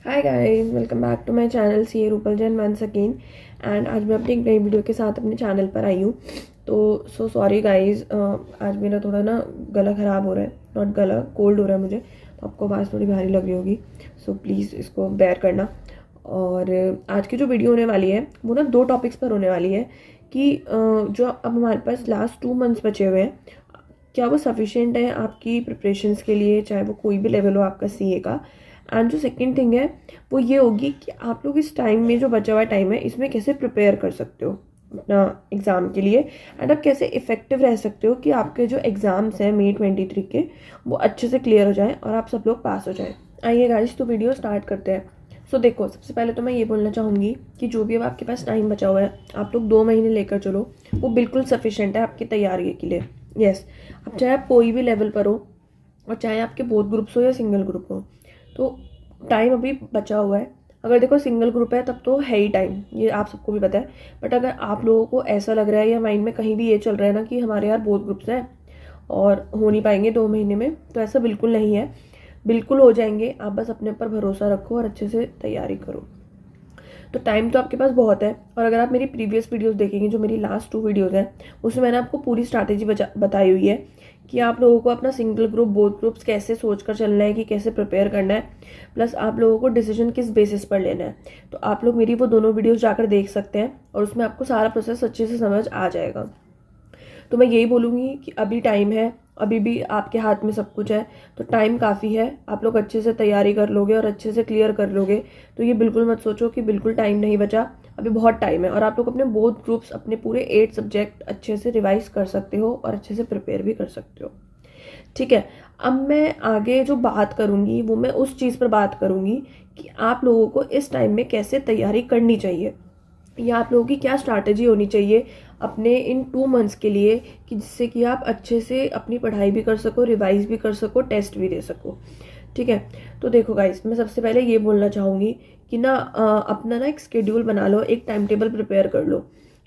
Hi guys, welcome back to my channel सी Rupal Jain once again. And आज मैं अपनी एक नई वीडियो के साथ अपने चैनल पर आई हूँ। तो सो सॉरी गाइस, आज मेरा थोड़ा ना गला ख़राब हो रहा है, नॉट गला, कोल्ड हो रहा है मुझे, तो आपको आवाज़ थोड़ी भारी लग रही होगी। सो प्लीज़ इसको बेयर करना। और आज की जो वीडियो होने वाली है वो ना 2 टॉपिक्स पर होने वाली है कि जो अब हमारे पास लास्ट 2 मंथ्स बचे हुए हैं, क्या वो सफिशिएंट है आपकी प्रिपरेशंस के लिए, चाहे वो कोई भी लेवल हो आपका सीए का। एंड जो सेकंड थिंग है वो ये होगी कि आप लोग इस टाइम में, जो बचा हुआ टाइम है, इसमें कैसे प्रिपेयर कर सकते हो अपना एग्ज़ाम के लिए। एंड आप कैसे इफ़ेक्टिव रह सकते हो कि आपके जो एग्ज़ाम्स हैं मई 23 के, वो अच्छे से क्लियर हो जाएं और आप सब लोग पास हो जाएं। आइए गाइस, तो वीडियो स्टार्ट करते हैं। सो देखो, सबसे पहले तो मैं ये बोलना चाहूँगी कि जो भी अब आपके पास टाइम बचा हुआ है, आप लोग 2 महीने लेकर चलो, वो बिल्कुल सफिशेंट है आपकी तैयारी के लिए। यस, अब चाहे आप कोई भी लेवल पर हो और चाहे आपके बोथ ग्रुप्स हो या सिंगल ग्रुप हो, तो टाइम अभी बचा हुआ है। अगर देखो सिंगल ग्रुप है तब तो है ही टाइम, ये आप सबको भी पता है। बट अगर आप लोगों को ऐसा लग रहा है या माइंड में कहीं भी ये चल रहा है ना कि हमारे यार बोथ ग्रुप्स हैं और हो नहीं पाएंगे 2 महीने में, तो ऐसा बिल्कुल नहीं है, बिल्कुल हो जाएंगे। आप बस अपने ऊपर भरोसा रखो और अच्छे से तैयारी करो। तो टाइम तो आपके पास बहुत है। और अगर आप मेरी प्रीवियस वीडियोस देखेंगे, जो मेरी लास्ट 2 वीडियोस हैं, उसमें मैंने आपको पूरी स्ट्रैटेजी बताई हुई है कि आप लोगों को अपना सिंगल ग्रुप, बोथ ग्रुप्स कैसे सोच कर चलना है, कि कैसे प्रिपेयर करना है, प्लस आप लोगों को डिसीजन किस बेसिस पर लेना है। तो आप लोग मेरी वो दोनों वीडियोस जाकर देख सकते हैं और उसमें आपको सारा प्रोसेस अच्छे से समझ आ जाएगा। तो मैं यही बोलूँगी कि अभी टाइम है, अभी भी आपके हाथ में सब कुछ है, तो टाइम काफ़ी है। आप लोग अच्छे से तैयारी कर लोगे और अच्छे से क्लियर कर लोगे। तो ये बिल्कुल मत सोचो कि बिल्कुल टाइम नहीं बचा, अभी बहुत टाइम है। और आप लोग अपने बोथ ग्रुप्स, अपने पूरे 8 सब्जेक्ट अच्छे से रिवाइज कर सकते हो और अच्छे से प्रिपेयर भी कर सकते हो। ठीक है, अब मैं आगे जो बात करूँगी वो मैं उस चीज़ पर बात करूँगी कि आप लोगों को इस टाइम में कैसे तैयारी करनी चाहिए, या आप लोगों की क्या स्ट्रैटेजी होनी चाहिए अपने इन 2 मंथ्स के लिए, कि जिससे कि आप अच्छे से अपनी पढ़ाई भी कर सको, रिवाइज भी कर सको, टेस्ट भी दे सको। ठीक है, तो देखो गाइस, मैं सबसे पहले ये बोलना चाहूँगी कि ना अपना ना एक स्केड्यूल बना लो, एक टाइम टेबल प्रिपेयर कर लो।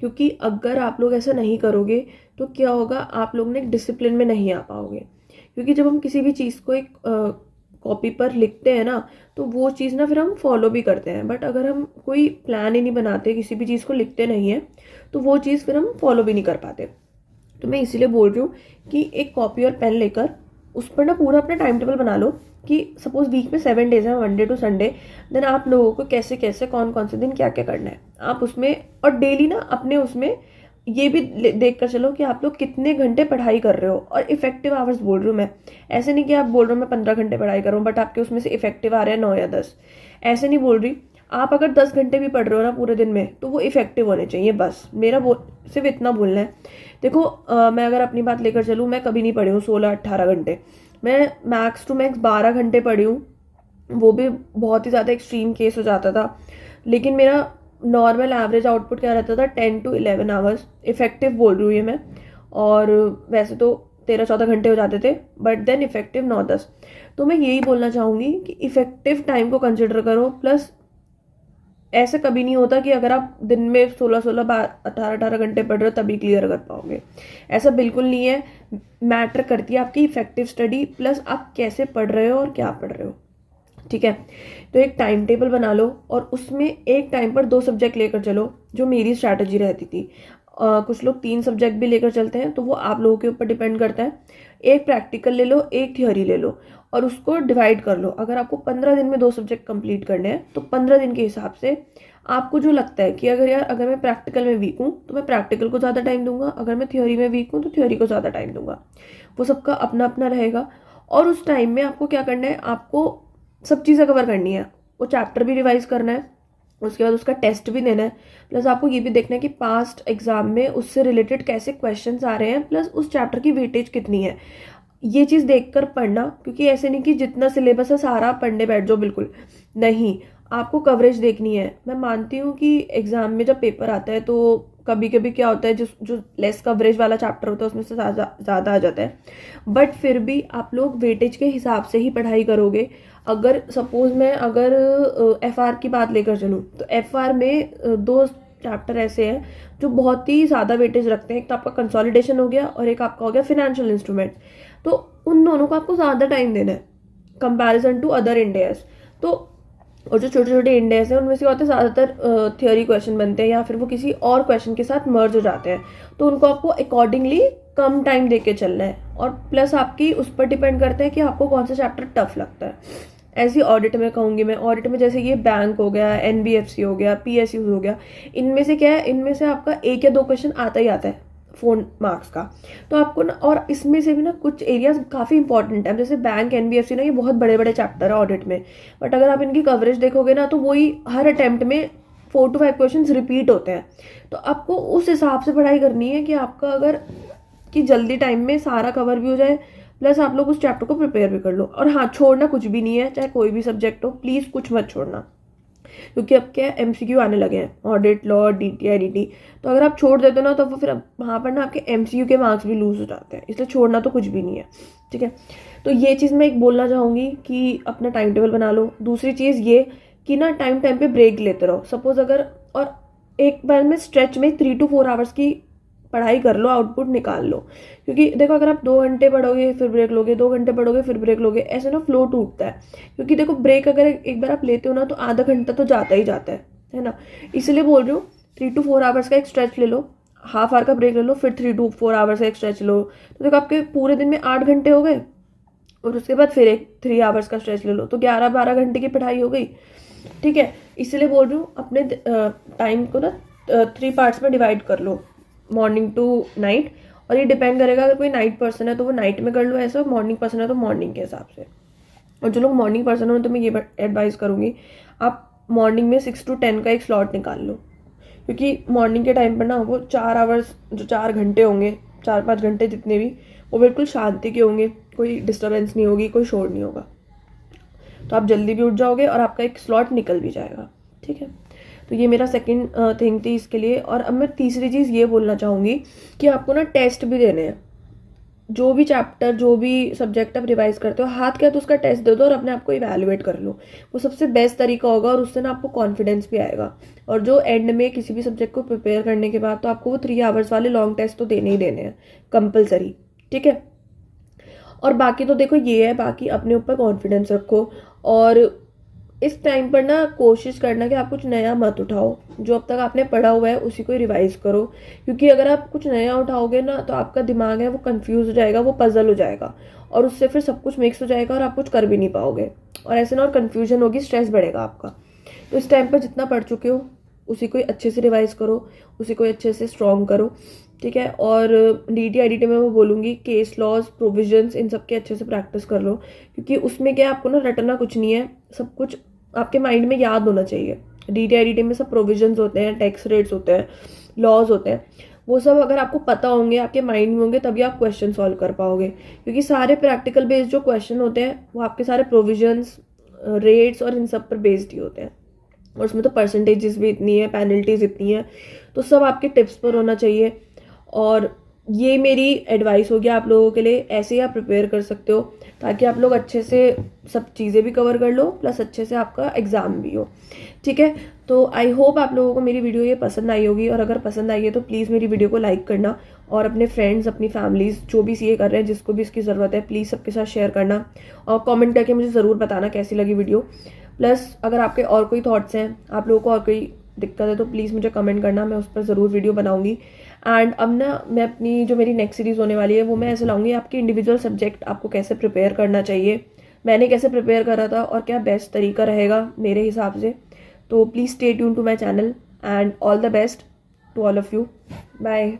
क्योंकि अगर आप लोग ऐसा नहीं करोगे तो क्या होगा, आप लोग ना एक डिसिप्लिन में नहीं आ पाओगे। क्योंकि जब हम किसी भी चीज़ को एक कॉपी पर लिखते हैं ना, तो वो चीज़ ना फिर हम फॉलो भी करते हैं। बट अगर हम कोई प्लान ही नहीं बनाते, किसी भी चीज़ को लिखते नहीं हैं, तो वो चीज़ फिर हम फॉलो भी नहीं कर पाते। तो मैं इसीलिए बोल रही हूँ कि एक कॉपी और पेन लेकर उस पर ना पूरा अपना टाइम टेबल बना लो कि सपोज वीक में 7 डेज है, मंडे टू संडे, देन आप लोगों को कैसे कैसे, कौन कौन से दिन क्या क्या करना है आप उसमें। और डेली ना अपने उसमें ये भी देख कर चलो कि आप लोग कितने घंटे पढ़ाई कर रहे हो। और इफेक्टिव आवर्स बोल रही हूँ मैं, ऐसे नहीं कि आप बोल रहे हो मैं 15 घंटे पढ़ाई कर रहा हूँ बट आपके उसमें से इफेक्टिव आ रहे हैं 9 या 10, ऐसे नहीं बोल रही। आप अगर 10 घंटे भी पढ़ रहे हो ना पूरे दिन में, तो वो इफेक्टिव होने चाहिए, बस मेरा सिर्फ इतना बोलना है। देखो मैं अगर अपनी बात लेकर चलूँ, मैं कभी नहीं पढ़ी हूँ 16-18 घंटे, मैं मैक्स टू मैक्स 12 घंटे पढ़ी हूँ, वो भी बहुत ही ज़्यादा एक्सट्रीम केस हो जाता था। लेकिन मेरा नॉर्मल एवरेज आउटपुट क्या रहता था, 10 to 11 आवर्स, इफेक्टिव बोल रही हूँ ये मैं। और वैसे तो 13-14 घंटे हो जाते थे, बट देन इफेक्टिव 9-10। तो मैं यही बोलना चाहूँगी कि इफेक्टिव टाइम को कंसिडर करो। प्लस ऐसे कभी नहीं होता कि अगर आप दिन में 16-16 18-18 घंटे पढ़ रहे हो तभी क्लियर कर पाओगे, ऐसा बिल्कुल नहीं है। मैटर करती है आपकी इफेक्टिव स्टडी, प्लस आप कैसे पढ़ रहे हो और क्या पढ़ रहे हो। ठीक है, तो एक टाइम टेबल बना लो और उसमें एक टाइम पर 2 सब्जेक्ट लेकर चलो, जो मेरी स्ट्रैटेजी रहती थी। कुछ लोग 3 सब्जेक्ट भी लेकर चलते हैं, तो वो आप लोगों के ऊपर डिपेंड करता है। एक प्रैक्टिकल ले लो, एक थियोरी ले लो और उसको डिवाइड कर लो। अगर आपको 15 दिन में 2 सब्जेक्ट कंप्लीट करने हैं, तो 15 दिन के हिसाब से आपको जो लगता है कि अगर मैं प्रैक्टिकल में वीक हूँ तो मैं प्रैक्टिकल को ज़्यादा टाइम दूंगा, अगर मैं थ्योरी में वीक हूँ तो थ्योरी को ज़्यादा टाइम दूंगा। वो सबका अपना अपना रहेगा। और उस टाइम में आपको क्या करना है, आपको सब चीज़ें कवर करनी है। वो चैप्टर भी रिवाइज करना है, उसके बाद उसका टेस्ट भी देना है, प्लस आपको ये भी देखना है कि पास्ट एग्जाम में उससे रिलेटेड कैसे क्वेश्चंस आ रहे हैं, प्लस उस चैप्टर की वेटेज कितनी है। ये चीज़ देखकर पढ़ना, क्योंकि ऐसे नहीं कि जितना सिलेबस है सारा पढ़ने बैठ जाओ, बिल्कुल नहीं। आपको कवरेज देखनी है। मैं मानती हूँ कि एग्जाम में जब पेपर आता है तो कभी कभी क्या होता है, जो लेस कवरेज वाला चैप्टर होता है उसमें से ज़्यादा आ जाता है, बट फिर भी आप लोग वेटेज के हिसाब से ही पढ़ाई करोगे। अगर सपोज मैं अगर FR की बात लेकर चलूँ, तो FR में 2 चैप्टर ऐसे हैं जो बहुत ही ज़्यादा वेटेज रखते हैं। एक तो आपका कंसोलिडेशन हो गया और एक आपका हो गया फिनेंशियल इंस्ट्रूमेंट। तो उन दोनों को आपको ज़्यादा टाइम देना है कंपैरिजन टू अदर इंडियाज। तो और जो छोटे छोटे इंडेक्स हैं उनमें से होते हैं ज़्यादातर थियोरी क्वेश्चन बनते हैं या फिर वो किसी और क्वेश्चन के साथ मर्ज हो जाते हैं, तो उनको आपको अकॉर्डिंगली कम टाइम दे के चलना है। और प्लस आपकी उस पर डिपेंड करता है कि आपको कौन सा चैप्टर टफ लगता है। ऐसी ऑडिट में कहूँगी मैं, ऑडिट में जैसे ये बैंक हो गया, NBFC हो गया, PSU हो गया, इनमें से क्या है, इनमें से आपका 1 या 2 क्वेश्चन आता ही आता है 4 मार्क्स का। तो आपको ना, और इसमें से भी ना कुछ एरियाज काफ़ी इंपॉर्टेंट है, जैसे बैंक, NBFC ना, ये बहुत बड़े बड़े चैप्टर है ऑडिट में, बट अगर आप इनकी कवरेज देखोगे ना तो वही हर अटेम्प्ट में 4 to 5 क्वेश्चन रिपीट होते हैं। तो आपको उस हिसाब से पढ़ाई करनी है कि आपका अगर कि जल्दी टाइम में सारा कवर भी हो जाए, प्लस आप लोग उस चैप्टर को प्रिपेयर भी कर लो। और हाँ, छोड़ना कुछ भी नहीं है, चाहे कोई भी सब्जेक्ट हो, प्लीज़ कुछ मत छोड़ना, क्योंकि अब क्या MCQ आने लगे हैं, ऑडिट, लॉ, DT, IDT। तो अगर आप छोड़ देते हो ना तो वो फिर वहाँ पर ना आपके MCQ के मार्क्स भी लूज हो जाते हैं, इसलिए छोड़ना तो कुछ भी नहीं है, ठीक है। तो ये चीज़ मैं एक बोलना चाहूँगी कि अपना टाइम टेबल बना लो। दूसरी चीज़ ये कि ना टाइम टाइम पे ब्रेक लेते रहो। सपोज अगर, और एक बार में स्ट्रेच में 3 to 4 आवर्स की पढ़ाई कर लो, आउटपुट निकाल लो। क्योंकि देखो, अगर आप 2 घंटे पढ़ोगे फिर ब्रेक लोगे, 2 घंटे पढ़ोगे फिर ब्रेक लोगे, ऐसे ना फ्लो टूटता है। क्योंकि देखो, ब्रेक अगर एक बार आप लेते हो ना तो आधा घंटा तो जाता ही जाता है ना। इसलिए बोल रही हूँ 3 to 4 आवर्स का एक स्ट्रेच ले लो, हाफ आवर का ब्रेक ले लो, फिर 3 to 4 आवर्स का एक स्ट्रेच लो। तो देखो, आपके पूरे दिन में 8 घंटे हो गए, और उसके बाद फिर एक 3 आवर्स का स्ट्रेच ले लो, तो 11-12 घंटे की पढ़ाई हो गई, ठीक है। इसलिए बोल रही हूँ अपने टाइम को ना 3 पार्ट्स में डिवाइड कर लो, मॉर्निंग टू नाइट। और ये डिपेंड करेगा, अगर कोई नाइट पर्सन है तो वो नाइट में कर लो ऐसा, मॉर्निंग पर्सन है तो मॉर्निंग के हिसाब से। और जो लोग मॉर्निंग पर्सन हो तो मैं ये एडवाइस करूँगी, आप मॉर्निंग में 6 to 10 का एक स्लॉट निकाल लो। क्योंकि मॉर्निंग के टाइम पर ना वो 4 आवर्स, जो 4 घंटे होंगे, 4-5 घंटे जितने भी, वो बिल्कुल शांति के होंगे, कोई डिस्टर्बेंस नहीं होगी, कोई शोर नहीं होगा। तो आप जल्दी भी उठ जाओगे और आपका एक स्लॉट निकल भी जाएगा, ठीक है। तो ये मेरा सेकंड थिंग थी इसके लिए। और अब मैं तीसरी चीज़ ये बोलना चाहूँगी कि आपको ना टेस्ट भी देने हैं। जो भी चैप्टर, जो भी सब्जेक्ट आप रिवाइज करते हो, हाथ क्या तो उसका टेस्ट दे दो और अपने आप को इवैल्यूएट कर लो। वो सबसे बेस्ट तरीका होगा, और उससे ना आपको कॉन्फिडेंस भी आएगा। और जो एंड में किसी भी सब्जेक्ट को प्रिपेयर करने के बाद तो आपको वो 3 आवर्स वाले लॉन्ग टेस्ट तो देने ही देने हैं कंपलसरी, ठीक है। और बाकी तो देखो ये है, बाकी अपने ऊपर कॉन्फिडेंस रखो। और इस टाइम पर ना कोशिश करना कि आप कुछ नया मत उठाओ, जो अब तक आपने पढ़ा हुआ है उसी को रिवाइज करो। क्योंकि अगर आप कुछ नया उठाओगे ना तो आपका दिमाग है वो कंफ्यूज हो जाएगा, वो पजल हो जाएगा, और उससे फिर सब कुछ मिक्स हो जाएगा और आप कुछ कर भी नहीं पाओगे। और ऐसे ना, और कन्फ्यूजन होगी, स्ट्रेस बढ़ेगा आपका। तो इस टाइम पर जितना पढ़ चुके हो उसी को अच्छे से रिवाइज करो, उसी को अच्छे से स्ट्रॉन्ग करो, ठीक है। और DT IDT में मैं बोलूँगी केस लॉज, प्रोविजंस, इन सब के अच्छे से प्रैक्टिस कर लो। क्योंकि उसमें क्या, आपको ना रटना कुछ नहीं है, सब कुछ आपके माइंड में याद होना चाहिए। DT IDT में सब प्रोविजंस होते हैं, टैक्स रेट्स होते हैं, लॉज होते हैं, वो सब अगर आपको पता होंगे, आपके माइंड में होंगे, तभी आप क्वेश्चन सॉल्व कर पाओगे। क्योंकि सारे प्रैक्टिकल बेस्ड जो क्वेश्चन होते हैं वो आपके सारे प्रोविजंस, रेट्स और इन सब पर बेस्ड ही होते हैं। और उसमें तो परसेंटेजेस भी इतनी है, पेनल्टीज इतनी है, तो सब आपके टिप्स पर होना चाहिए। और ये मेरी एडवाइस होगी आप लोगों के लिए, ऐसे ही आप प्रिपेयर कर सकते हो ताकि आप लोग अच्छे से सब चीज़ें भी कवर कर लो, प्लस अच्छे से आपका एग्ज़ाम भी हो, ठीक है। तो आई होप आप लोगों को मेरी वीडियो ये पसंद आई होगी, और अगर पसंद आई है तो प्लीज़ मेरी वीडियो को लाइक करना, और अपने फ्रेंड्स, अपनी फैमिलीज़, जो भी CA कर रहे हैं, जिसको भी इसकी ज़रूरत है, प्लीज़ सबके साथ शेयर करना, और कॉमेंट करके मुझे ज़रूर बताना कैसी लगी वीडियो। प्लस अगर आपके और कोई थॉट्स हैं, आप लोगों को और कोई दिक्कत है, तो प्लीज़ मुझे कमेंट करना, मैं उस पर ज़रूर वीडियो बनाऊंगी। एंड अब ना मैं अपनी जो मेरी नेक्स्ट सीरीज़ होने वाली है वो मैं ऐसे लाऊंगी, आपके इंडिविजुअल सब्जेक्ट आपको कैसे प्रिपेयर करना चाहिए, मैंने कैसे प्रिपेयर करा था, और क्या बेस्ट तरीका रहेगा मेरे हिसाब से। तो please stay tuned to my channel, and all the best to all of you. Bye.